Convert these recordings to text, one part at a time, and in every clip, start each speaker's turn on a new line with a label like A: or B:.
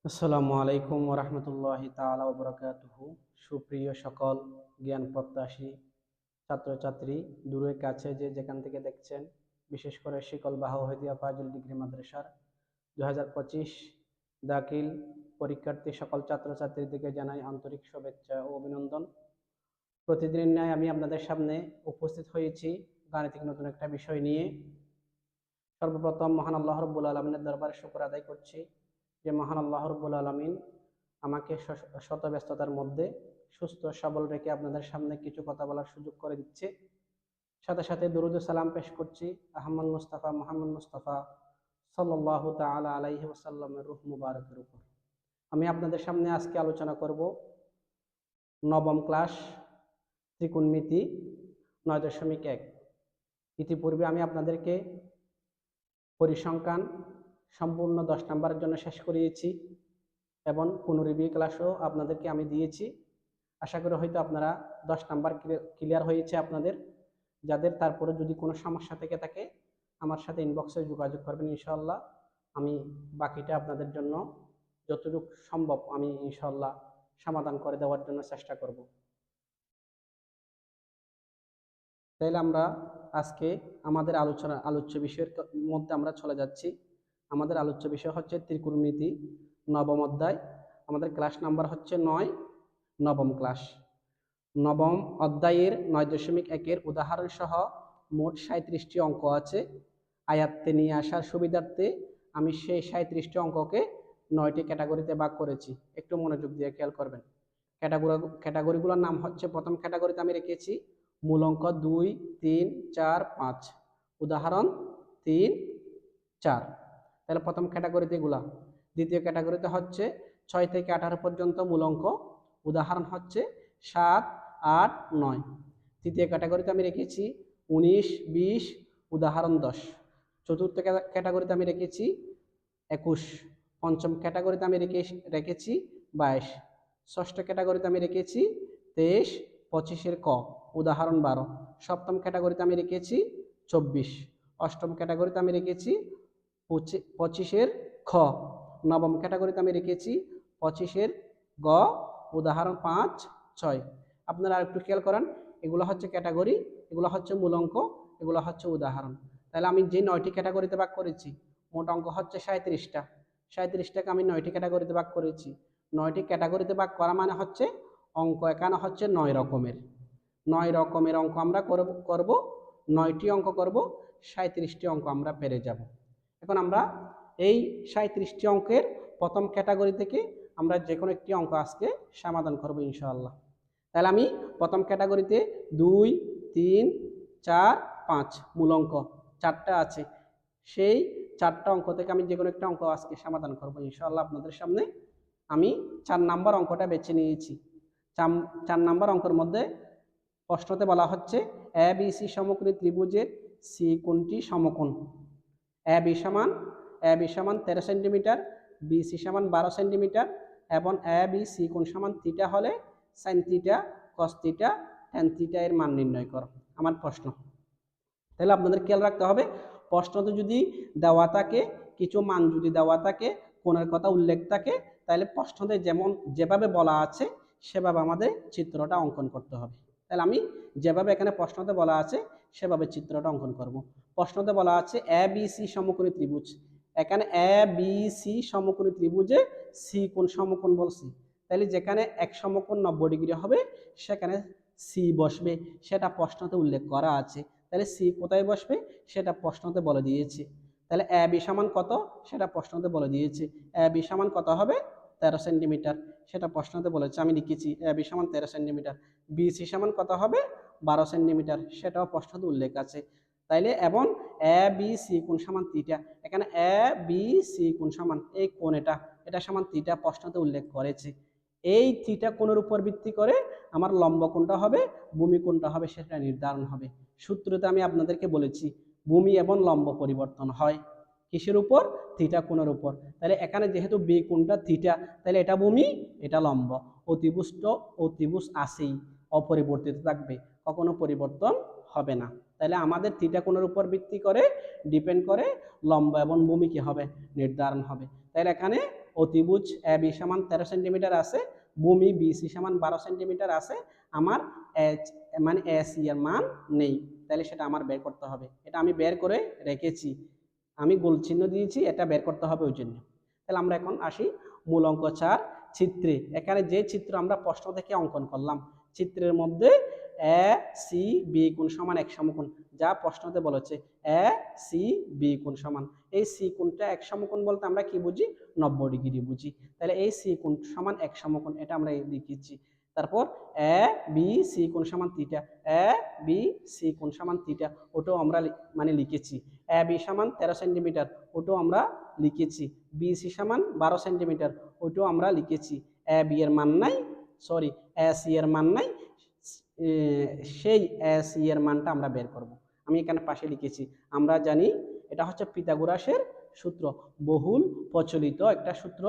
A: আসসালামু আলাইকুম ওরহমতুল্লাহি তাআলা ওয়া বারাকাতুহু। সুপ্রিয় সকল জ্ঞান প্রত্যাশী ছাত্রছাত্রী, দূরে কাছে যে যেখান থেকে দেখছেন, বিশেষ করে শিকলবাহ হদিয়া ফাজিল ডিগ্রি মাদ্রাসার 2025 দাখিল পরীক্ষার্থী সকল ছাত্রছাত্রীদেরকে জানাই আন্তরিক শুভেচ্ছা ও অভিনন্দন। প্রতিদিনের ন্যায় আমি আপনাদের সামনে উপস্থিত হয়েছি গাণিতিক নতুন একটা বিষয় নিয়ে। সর্বপ্রথম মহান আল্লাহ রাব্বুল আলামিনের দরবারে শুকর আদায় করছি যে মহান আল্লাহ রাব্বুল আলামিন আমাকে শত ব্যস্ততার মধ্যে সুস্থ সবল রেখে আপনাদের সামনে কিছু কথা বলার সুযোগ করে দিচ্ছে। সাথে সাথে দরুদ ও সালাম পেশ করছি মুহাম্মদ মুস্তাফা সাল্লাল্লাহু তাআলা আলাইহি ওয়াসাল্লামের রূহ মুবারকের উপর। আমি আপনাদের সামনে আজকে আলোচনা করব নবম ক্লাস ত্রিকোণমিতি 9.1। ইতিপূর্বে আমি আপনাদেরকে পরিসংখ্যান সম্পূর্ণ 10 নম্বরের জন্য শেষ করিয়েছি এবং পুনরিবি ক্লাসও আপনাদেরকে আমি দিয়েছি। আশা করি হয়তো আপনারা 10 নাম্বার ক্লিয়ার হয়েছে আপনাদের। যাদের তারপরে যদি কোনো সমস্যা থেকে থাকে আমার সাথে ইনবক্সে যোগাযোগ করবেন, ইনশাআল্লাহ আমি বাকিটা আপনাদের জন্য যতটুকু সম্ভব আমি ইনশাআল্লাহ সমাধান করে দেওয়ার জন্য চেষ্টা করব। তাইলে আমরা আজকে আমাদের আলোচ্য বিষয়ের মধ্যে আমরা চলে যাচ্ছি। আমাদের আলোচ্য বিষয় হচ্ছে ত্রিকোণমিতি নবম অধ্যায়। আমাদের ক্লাস নাম্বার হচ্ছে 9, নবম ক্লাস। নবম অধ্যায়ের 9.1 উদাহরণ সহ মোট 37টি অঙ্ক আছে। আয়াত্তে নিয়ে আসার সুবিধার্থে আমি সেই 37টি অঙ্ককে 9টি ক্যাটাগরিতে ভাগ করেছি। একটু মনোযোগ দিয়ে খেয়াল করবেন। ক্যাটাগরিগুলোর নাম হচ্ছে, প্রথম ক্যাটাগরিতে আমি রেখেছি মূল অঙ্ক 2, 3, 4, 5, উদাহরণ 3, 4। তাহলে প্রথম ক্যাটাগরিতে এগুলা। দ্বিতীয় ক্যাটাগরিতে হচ্ছে 6 থেকে 18 পর্যন্ত মূল অঙ্ক, উদাহরণ হচ্ছে 7, 8, 9। তৃতীয় ক্যাটাগরিতে আমি রেখেছি 19, 20, উদাহরণ 10। চতুর্থ ক্যাটাগরিতে আমি রেখেছি 21। পঞ্চম ক্যাটাগরিতে আমি রেখেছি 22। ষষ্ঠ ক্যাটাগরিতে আমি রেখেছি 23, 25 ক, উদাহরণ 12। সপ্তম ক্যাটাগরিতে আমি রেখেছি 24। অষ্টম ক্যাটাগরিতে আমি রেখেছি 25 খ। নবম ক্যাটাগরিতে আমি রেখেছি 25 গ, উদাহরণ 5, 6। আপনারা একটু খেয়াল করেন, এগুলো হচ্ছে ক্যাটাগরি, এগুলো হচ্ছে মূল অঙ্ক, এগুলো হচ্ছে উদাহরণ। তাহলে আমি যে 9টি ক্যাটাগরিতে ভাগ করেছি, মোট অঙ্ক হচ্ছে 37টা। 37টাকে আমি 9টি ক্যাটাগরিতে ভাগ করেছি। 9টি ক্যাটাগরিতে ভাগ করা মানে হচ্ছে অঙ্ক এখানে হচ্ছে 9 রকমের। 9 রকমের অঙ্ক আমরা করব, 9টি অঙ্ক করব, 37টি অঙ্ক আমরা পেরে যাব। এখন আমরা এই 37টি অঙ্কের প্রথম ক্যাটাগরি থেকে আমরা যে কোনো একটি অঙ্ক আজকে সমাধান করব ইনশাআল্লাহ। তাহলে আমি প্রথম ক্যাটাগরিতে 2, 3, 4, 5 মূল অঙ্ক 4টা আছে। সেই 4টা অঙ্ক থেকে আমি যে কোনো একটা অঙ্ক আজকে সমাধান করব ইনশাআল্লাহ আপনাদের সামনে। আমি 4 নাম্বার অঙ্কটা বেছে নিয়েছি। 4 নাম্বার অঙ্কের মধ্যে প্রশ্নতে বলা হচ্ছে এ বি সি সমকোণী ত্রিভুজের সি কোণটি সমকোণ। এ বি সমান 13 সেন্টিমিটার, বি সি সমান 12 সেন্টিমিটার এবং এ বি সি কোণ সমান থিটা হলে sine theta, cos theta, tan theta এর মান নির্ণয় করো। আমার প্রশ্ন। তাহলে আপনাদের খেয়াল রাখতে হবে, প্রশ্নতে যদি দেওয়া থাকে, কিছু মান যদি দেওয়া থাকে, কোণের কথা উল্লেখ থাকে, তাহলে প্রশ্নতে যেভাবে বলা আছে সেভাবে আমাদের চিত্রটা অঙ্কন করতে হবে। তাহলে আমি যেভাবে এখানে প্রশ্নতে বলা আছে সেভাবে চিত্রটা অঙ্কন করব। প্রশ্নতে বলা আছে এ বি সি সমকোণী ত্রিভুজ। এখানে এ বি সি সমকোণী ত্রিভুজে সি কোণ সমকোণ বলছি। তাহলে যেখানে এক সমকোণ 90 ডিগ্রি হবে সেখানে সি বসবে, সেটা প্রশ্নতে উল্লেখ করা আছে। তাহলে সি কোথায় বসবে সেটা প্রশ্নতে বলে দিয়েছে। তাহলে এ বি সমান কত সেটা প্রশ্নতে বলে দিয়েছে। এ বি সমান কত হবে 13 সেন্টিমিটার, সেটা প্রশ্নতে বলেছে, আমি লিখেছি এ বি সমান 13 সেন্টিমিটার। বি সি সমান কত হবে 12 সেন্টিমিটার, সেটাও প্রশ্নতে উল্লেখ আছে। তাইলে এবং এ বি সি কোণ সমান থিটা, এখানে এ বি সি কোণ সমান এই কোণ এটা সমান থিটা প্রশ্নতে উল্লেখ করেছে। এই থিটা কোণের উপর ভিত্তি করে আমার লম্ব কোণটা হবে, ভূমি কোণটা হবে সেটা নির্ধারণ হবে। সূত্রতে আমি আপনাদেরকে বলেছি ভূমি এবং লম্ব পরিবর্তন হয় কিসের উপর, থিটা কোণের উপর। তাহলে এখানে যেহেতু বি কোণটা থিটা, তাহলে এটা ভূমি, এটা লম্ব। অতিভুজ আছেই, অপরিবর্তিত থাকবে, কখনো পরিবর্তন হবে না। তাহলে আমাদের থিটা কোণের উপর ভিত্তি করে ডিপেন্ড করে লম্ব এবং ভূমি কি হবে নির্ধারণ হবে। তাহলে এখানে অতিভুজ এ বি সমান 13 সেন্টিমিটার আছে, ভূমি বিসি সমান 12 সেন্টিমিটার আছে, আমার মানে এসি এর মান নেই, তাহলে সেটা আমার বের করতে হবে। এটা আমি বের করে রেখেছি, আমি গোল চিহ্ন দিয়েছি, এটা বের করতে হবে ওই জন্য। তাহলে আমরা এখন আসি মূল অঙ্ক 4 চিত্রে। এখানে যে চিত্র আমরা প্রশ্ন থেকে অঙ্কন করলাম, চিত্রের মধ্যে এ সি বি কোণ সমান এক সমকোণ, যা প্রশ্নতে বলেছে এ সি বি কোণ সমান। এই সি কোণটা এক সমকোণ বলতে আমরা কি বুঝি? 90 ডিগ্রি বুঝি। তাহলে এই সি কোণ সমান এক সমকোণ, এটা আমরা লিখেছি। তারপর এ বি সি কোণ সমান থিটা, এ বি সি কোণ সমান থিটা, ওটাও আমরা মানে লিখেছি। এ বি সমান 13 সেন্টিমিটার, ওটাও আমরা লিখেছি। বি সি সমান 12 সেন্টিমিটার, ওটাও আমরা লিখেছি। এ বি এর মান নাই, সরি এ সি এর মান নাই, সেই এ সি এর মানটা আমরা বের করব। আমি এখানে পাশে লিখেছি। আমরা জানি এটা হচ্ছে পিথাগোরাসের সূত্র, বহুল প্রচলিত একটা সূত্র,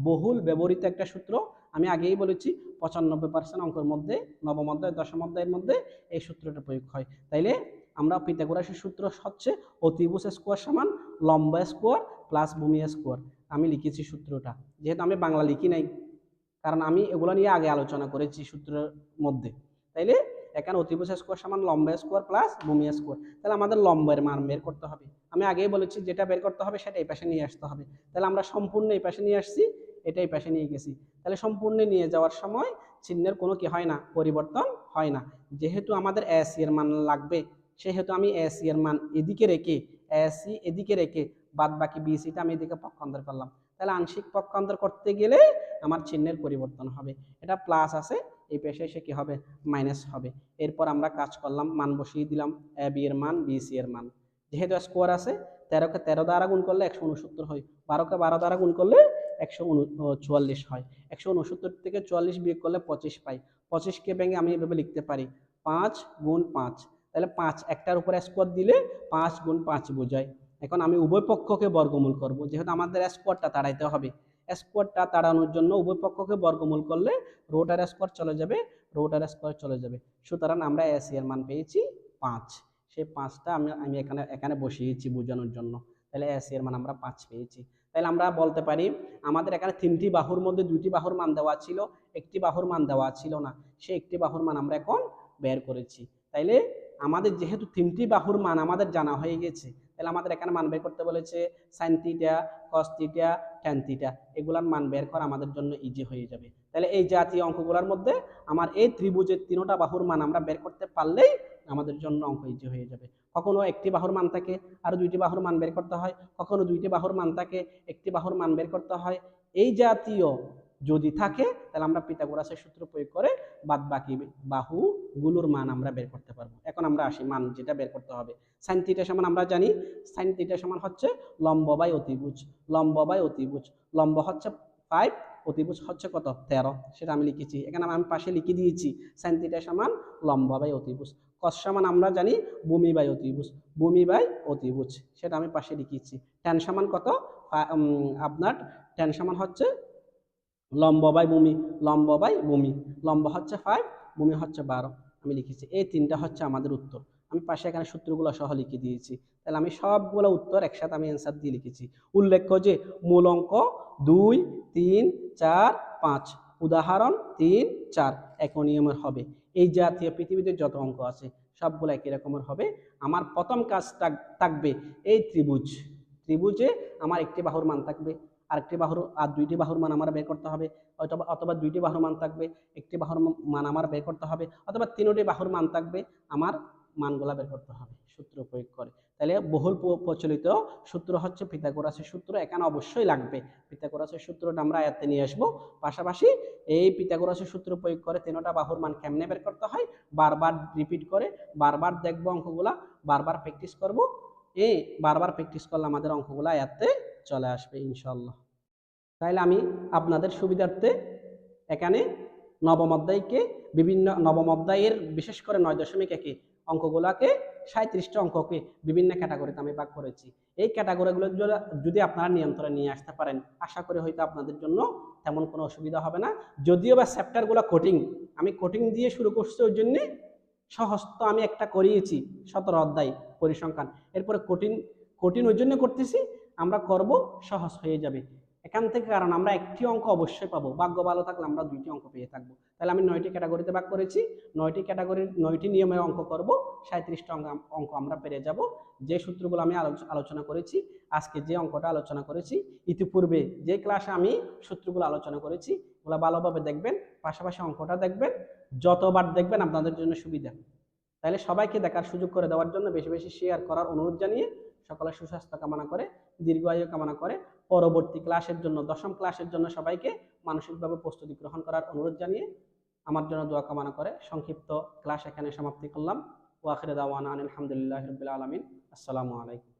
A: বহুল ব্যবহৃত একটা সূত্র। আমি আগেই বলেছি 95% অঙ্কের মধ্যে, নবম অধ্যায় দশম অধ্যায়ের মধ্যে এই সূত্রটা প্রয়োগ হয়। তাইলে আমরা পিথাগোরাসের সূত্র হচ্ছে অতিভুজ স্কোয়ার সমান লম্ব স্কোয়ার প্লাস ভূমি স্কোয়ার। আমি লিখেছি সূত্রটা, যেহেতু আমি বাংলা লিখি নাই, কারণ আমি এগুলো নিয়ে আগে আলোচনা করেছি সূত্রের মধ্যে। তাইলে এখানে অতিভুজ স্কোয়ার সমান লম্ব স্কোয়ার প্লাস ভূমি স্কোয়ার। তাহলে আমাদের লম্বের মান বের করতে হবে। আমি আগেই বলেছি যেটা বের করতে হবে সেটা এই পাশে নিয়ে আসতে হবে। তাহলে আমরা সম্পূর্ণ এই পাশে নিয়ে আসছি, এটা এই পাশে নিয়ে গেছি। তাহলে সম্পূর্ণ নিয়ে যাওয়ার সময় চিহ্নের কোনো কি হয় না, পরিবর্তন হয় না। যেহেতু আমাদের এসি এর মান লাগবে, সেহেতু আমি এসি এর মান এদিকে রেখে, এসি এদিকে রেখে বাদ বাকি বিসিটা আমি এদিকে পক্ষান্তর করলাম। তাহলে আংশিক পক্ষান্তর করতে গেলে আমার চিহ্নের পরিবর্তন হবে। এটা প্লাস আছে, এই পাশে এসে কি হবে? মাইনাস হবে। এরপর আমরা কাজ করলাম, মান বসিয়ে দিলাম, এ বি এর মান, বি সি এর মান। যেহেতু স্কোয়ার আছে, 13 কে 13 দ্বারা গুণ করলে 169 হয়, 12 কে 12 দ্বারা গুণ করলে 144 হয়। 169 থেকে 44 বিয়োগ করলে 25 পাই। 25 কে ভেঙে আমি এভাবে লিখতে পারি 5 গুণ 5। তাহলে 5 একটার উপরে স্কোয়ার দিলে 5 গুণ 5 বোঝায়। এখন আমি উভয় পক্ষকে বর্গমূল করব, যেহেতু আমাদের স্কোয়ারটা তাড়াইতে হবে। স্কোয়ারটা তাড়ানোর জন্য উভয় পক্ষকে বর্গমূল করলে রোটার স্কোয়ার চলে যাবে, রোটার স্কোয়ার চলে যাবে। সুতরাং আমরা এসি এর মান পেয়েছি 5। সেই 5টা আমি এখানে বসিয়েছি বোঝানোর জন্য। তাহলে এসি এর মান আমরা 5 পেয়েছি। তাহলে আমরা বলতে পারি আমাদের এখানে 3টি বাহুর মধ্যে 2টি বাহুর মান দেওয়া ছিল, একটি বাহুর মান দেওয়া ছিল না। সেই একটি বাহুর মান আমরা এখন বের করেছি। তাইলে আমাদের যেহেতু 3টি বাহুর মান আমাদের জানা হয়ে গেছে, তাহলে আমাদের এখানে মান বের করতে বলেছে sine theta, cos theta, tan theta, এগুলার মান বের করা আমাদের জন্য ইজি হয়ে যাবে। তাহলে এই জাতীয় অঙ্কগুলোর মধ্যে আমার এই ত্রিভুজের 3টা বাহুর মান আমরা বের করতে পারলেই আমাদের জন্য অঙ্ক ইজি হয়ে যাবে। কখনো একটি বাহুর মান থাকে আর 2টি বাহুর মান বের করতে হয়, কখনো 2টি বাহুর মান থাকে একটি বাহুর মান বের করতে হয়। এই জাতীয় যদি থাকে তাহলে আমরা পিথাগোরাসের সূত্র প্রয়োগ করে বাদ বাকি বাহুগুলোর মান আমরা বের করতে পারবো। এখন আমরা আসি মান যেটা বের করতে হবে। সাইন থিটা সমান আমরা জানি, সাইন থিটা সমান হচ্ছে লম্ব বাই অতিভুজ, লম্ব বাই অতিভুজ। লম্ব হচ্ছে 5, অতিভুজ হচ্ছে কত? 13, সেটা আমি লিখেছি এখানে, আমি পাশে লিখে দিয়েছি সাইন থিটা সমান লম্ব বাই অতিভুজ। কস সমান আমরা জানি ভূমি বাই অতিভুজ, ভূমি বাই অতিভুজ, সেটা আমি পাশে লিখেছি। ট্যান সমান কত? আপনার ট্যান সমান হচ্ছে লম্ব বাই ভূমি, লম্ব বাই ভূমি, লম্ব হচ্ছে 5, ভূমি হচ্ছে 12, আমি লিখেছি। এই 3টা হচ্ছে আমাদের উত্তর। আমি পাশে এখানে সূত্রগুলো সহ লিখে দিয়েছি। তাহলে আমি সবগুলো উত্তর একসাথে আমি অ্যান্সার দিয়ে লিখেছি। উল্লেখ্য যে মূল অঙ্ক 2, 3, 4, 5, উদাহরণ 3, 4 এক নিয়মের হবে। এই জাতীয় পৃথিবীতে যত অঙ্ক আছে সবগুলো একই রকমের হবে। আমার প্রথম কাজটা থাকবে এই ত্রিভুজে আমার একটি বাহুর মান থাকবে, আরেকটি বাহুর আর 2টি বাহুর মান আমার বের করতে হবে, অথবা 2টি বাহুর মান থাকবে, একটি বাহুর মান আমার বের করতে হবে, অথবা 3টি বাহুর মান থাকবে, আমার মানগুলা বের করতে হবে সূত্র প্রয়োগ করে। তাহলে বহুল প্রচলিত সূত্র হচ্ছে পিথাগোরাসের সূত্র, এখানে অবশ্যই লাগবে। পিথাগোরাসের সূত্রটা আমরা আয়ত্তে নিয়ে আসবো। পাশাপাশি এই পিথাগোরাসের সূত্র প্রয়োগ করে 3টা বাহুর মান কেমনে বের করতে হয় বারবার রিপিট করে বারবার দেখবো অঙ্কগুলা, বারবার প্র্যাকটিস করব। বারবার প্র্যাকটিস করলে আমাদের অঙ্কগুলা আয়ত্তে চলে আসবে ইনশাআল্লাহ। তাইলে আমি আপনাদের সুবিধার্থে এখানে নবম অধ্যায়কে নবম অধ্যায়ের বিশেষ করে 9.1 অঙ্কগুলোকে 37টা অঙ্ককে বিভিন্ন ক্যাটাগরিতে আমি ভাগ করেছি। এই ক্যাটাগরিগুলো যদি আপনারা নিয়ন্ত্রণে নিয়ে আসতে পারেন, আশা করি হয়তো আপনাদের জন্য তেমন কোনো অসুবিধা হবে না। যদিও বা চ্যাপ্টারগুলো কঠিন, আমি কঠিন দিয়ে শুরু করছি, ওই জন্যে সহজ তো আমি একটা করিয়েছি 17 অধ্যায় পরিসংখ্যান। এরপরে কঠিন ওই জন্য করতেছি, আমরা করব সহজ হয়ে যাবে। এখান থেকে কারণ আমরা একটি অঙ্ক অবশ্যই পাবো, ভাগ্য ভালো থাকলে আমরা 2টি অঙ্ক পেয়ে থাকবো। তাহলে আমি 9টি ক্যাটাগরিতে ভাগ করেছি, 9টি ক্যাটাগরির 9টি নিয়মে অঙ্ক করব, 37টা অঙ্ক আমরা পেরে যাব। যে সূত্রগুলো আমি আলোচনা করেছি, আজকে যে অঙ্কটা আলোচনা করেছি, ইতিপূর্বে যে ক্লাসে আমি সূত্রগুলো আলোচনা করেছি, ওগুলো ভালোভাবে দেখবেন, পাশাপাশি অঙ্কটা দেখবেন, যতবার দেখবেন আপনাদের জন্য সুবিধা। তাহলে সবাইকে দেখার সুযোগ করে দেওয়ার জন্য বেশি বেশি শেয়ার করার অনুরোধ জানিয়ে সকলের সুস্বাস্থ্য কামনা করে, দীর্ঘায়ু কামনা করে, পরবর্তী ক্লাসের জন্য, 10ম ক্লাসের জন্য সবাইকে মানসিকভাবে প্রস্তুতি গ্রহণ করার অনুরোধ জানিয়ে আমার জন্য দোয়া কামনা করে সংক্ষিপ্ত ক্লাস এখানে সমাপ্তি করলাম। ওয়া আখিরু দাওয়ানা আলহামদুলিল্লাহি রাব্বিল আলামিন। আসসালামু আলাইকুম।